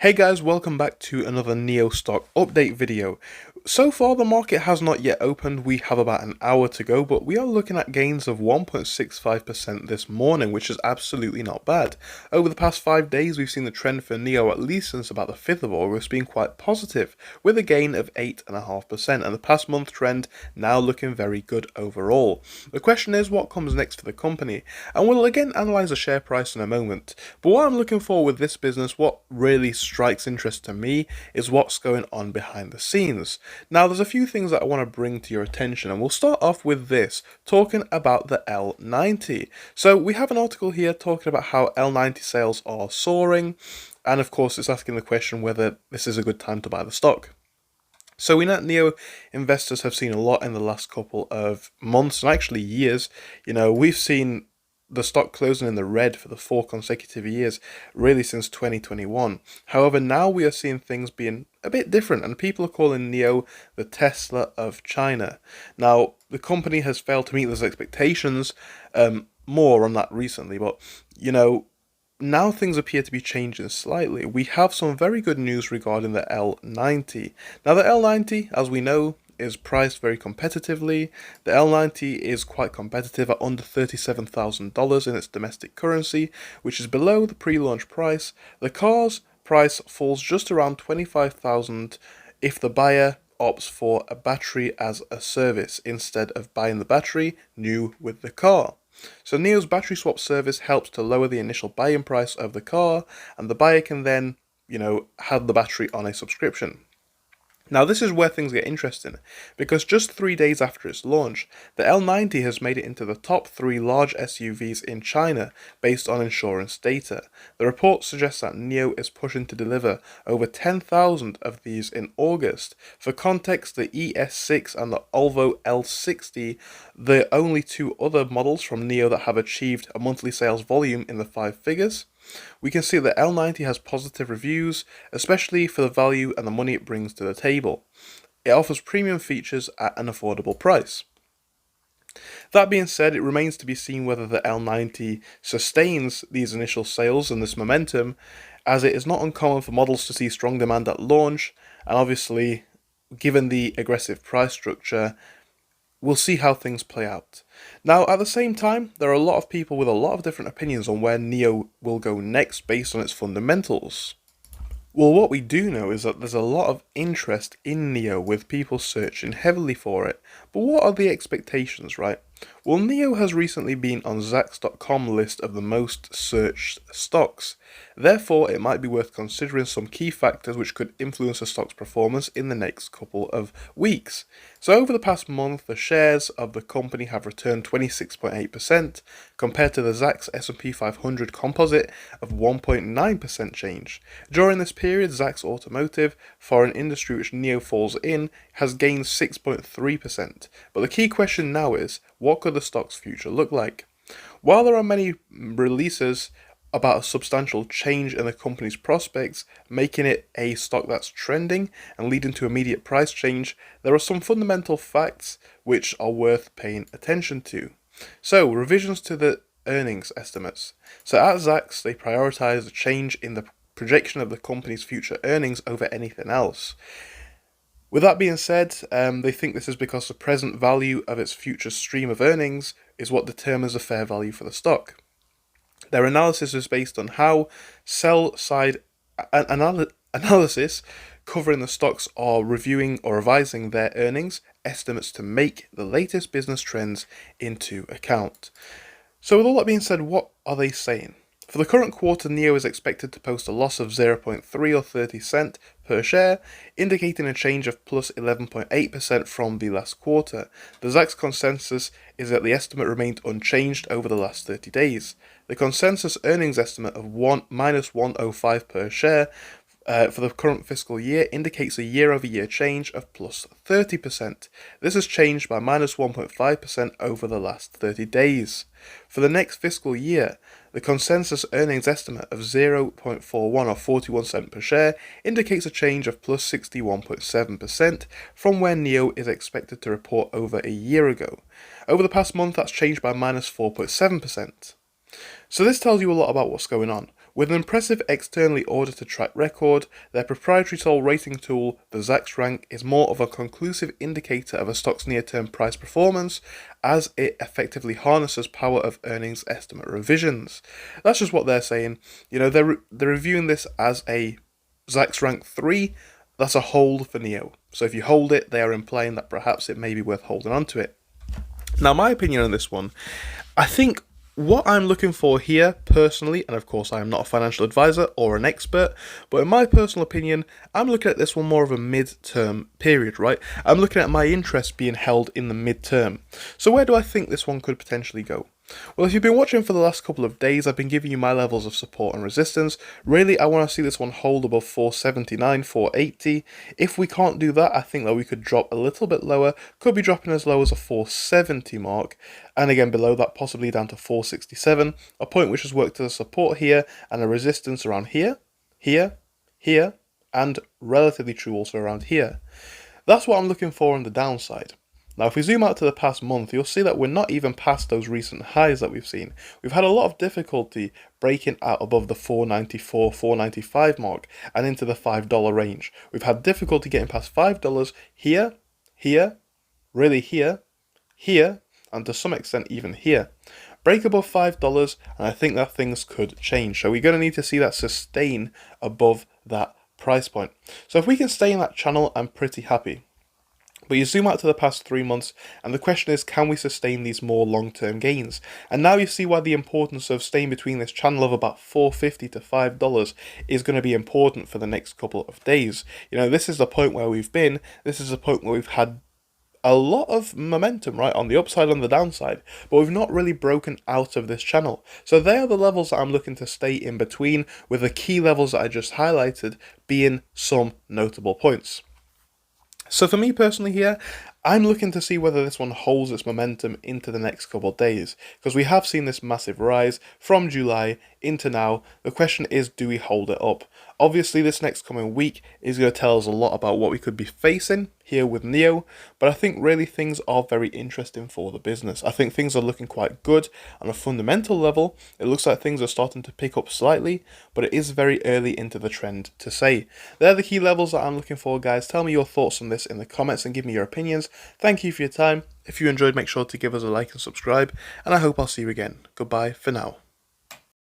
Hey guys, welcome back to another NEO stock update video. So far the market has not yet opened, we have about an hour to go, but we are looking at gains of 1.65% this morning, which is absolutely not bad. Over the past 5 days we've seen the trend for NEO, at least since about the 5th of August, being quite positive, with a gain of 8.5%, and the past month trend now looking very good overall. The question is, what comes next for the company? And we'll again analyse the share price in a moment, but what I'm looking for with this business, what really strikes interest to me, is what's going on behind the scenes. Now, there's a few things that I want to bring to your attention, and we'll start off with this, talking about the L90. So we have an article here talking about how L90 sales are soaring, and of course it's asking the question whether this is a good time to buy the stock. So we know NEO investors have seen a lot in the last couple of months, and actually years. We've seen the stock closing in the red for the 4 consecutive years, really since 2021. However, now we are seeing things being a bit different, and people are calling NEO the Tesla of China. Now, the company has failed to meet those expectations, more on that recently, but now things appear to be changing slightly. We have some very good news regarding the L90. Now, the L90, as we know, is priced very competitively. The L90 is quite competitive at under $37,000 in its domestic currency, which is below the pre-launch price. The car's price falls just around $25,000 if the buyer opts for a battery as a service instead of buying the battery new with the car. So NEO's battery swap service helps to lower the initial buying price of the car, and the buyer can then, have the battery on a subscription. Now, this is where things get interesting, because just 3 days after its launch, the L90 has made it into the top 3 large SUVs in China based on insurance data. The report suggests that NEO is pushing to deliver over 10,000 of these in August. For context, the ES6 and the Volvo L60, the only 2 other models from NEO that have achieved a monthly sales volume in the 5 figures. We can see that L90 has positive reviews, especially for the value and the money it brings to the table. It offers premium features at an affordable price. That being said, it remains to be seen whether the L90 sustains these initial sales and this momentum, as it is not uncommon for models to see strong demand at launch, and obviously, given the aggressive price structure, we'll see how things play out. Now, at the same time, there are a lot of people with a lot of different opinions on where NEO will go next based on its fundamentals. Well, what we do know is that there's a lot of interest in NEO, with people searching heavily for it. But what are the expectations, right? Well, NEO has recently been on Zacks.com list of the most searched stocks. Therefore, it might be worth considering some key factors which could influence the stock's performance in the next couple of weeks. So over the past month, the shares of the company have returned 26.8% compared to the Zacks S&P 500 composite of 1.9% change. During this period, Zacks Automotive, for an industry which NEO falls in, has gained 6.3%. But the key question now is, what could the stock's future look like? While there are many releases about a substantial change in the company's prospects, making it a stock that's trending and leading to immediate price change, there are some fundamental facts which are worth paying attention to. So, revisions to the earnings estimates. So at Zacks, they prioritize a change in the projection of the company's future earnings over anything else. With that being said, they think this is because the present value of its future stream of earnings is what determines the fair value for the stock. Their analysis is based on how sell-side analysis covering the stocks are reviewing or revising their earnings estimates to make the latest business trends into account. So with all that being said, what are they saying? For the current quarter, NEO is expected to post a loss of 0.3 or 30 cent per share, indicating a change of plus 11.8% from the last quarter. The Zacks consensus is that the estimate remained unchanged over the last 30 days. The consensus earnings estimate of minus 105 per share for the current fiscal year indicates a year-over-year change of plus 30%. This has changed by minus 1.5% over the last 30 days. For the next fiscal year, the consensus earnings estimate of 0.41 or 41 cent per share indicates a change of plus 61.7% from where NEO is expected to report over a year ago. Over the past month, that's changed by minus 4.7%. So this tells you a lot about what's going on. With an impressive externally audited track record, their proprietary toll rating tool, the Zacks Rank, is more of a conclusive indicator of a stock's near-term price performance, as it effectively harnesses power of earnings estimate revisions. That's just what they're saying. You know, they're reviewing this as a Zacks Rank 3. That's a hold for NIO. So if you hold it, they are implying that perhaps it may be worth holding on to it. Now, my opinion on this one, I think what I'm looking for here personally, and of course I am not a financial advisor or an expert, but in my personal opinion, I'm looking at this one more of a mid-term period, right? I'm looking at my interest being held in the mid-term. So where do I think this one could potentially go? Well, if you've been watching for the last couple of days, I've been giving you my levels of support and resistance. Really, I want to see this one hold above 479, 480. If we can't do that, I think that we could drop a little bit lower. Could be dropping as low as a 470 mark. And again, below that, possibly down to 467. A point which has worked as a support here and a resistance around here, here, here, and relatively true also around here. That's what I'm looking for on the downside. Now, if we zoom out to the past month, you'll see that we're not even past those recent highs that we've seen. We've had a lot of difficulty breaking out above the 494, 495 mark and into the $5 range. We've had difficulty getting past $5 here, here, really here, here, and to some extent even here. Break above $5, and I think that things could change. So we're going to need to see that sustain above that price point. So if we can stay in that channel, I'm pretty happy. But you zoom out to the past 3 months, and the question is, can we sustain these more long-term gains? And now you see why the importance of staying between this channel of about $4.50 to $5 is going to be important for the next couple of days. You know, this is the point where we've been. This is the point where we've had a lot of momentum, right, on the upside, on the downside, but we've not really broken out of this channel. So they are the levels that I'm looking to stay in between, with the key levels that I just highlighted being some notable points. So for me personally here, I'm looking to see whether this one holds its momentum into the next couple of days, because we have seen this massive rise from July into now. The question is, do we hold it up? Obviously, this next coming week is going to tell us a lot about what we could be facing here with NIO, but I think really things are very interesting for the business. I think things are looking quite good on a fundamental level. It looks like things are starting to pick up slightly, but it is very early into the trend to say. They're the key levels that I'm looking for, guys. Tell me your thoughts on this in the comments and give me your opinions. Thank you for your time. If you enjoyed, make sure to give us a like and subscribe, and I hope I'll see you again. Goodbye for now.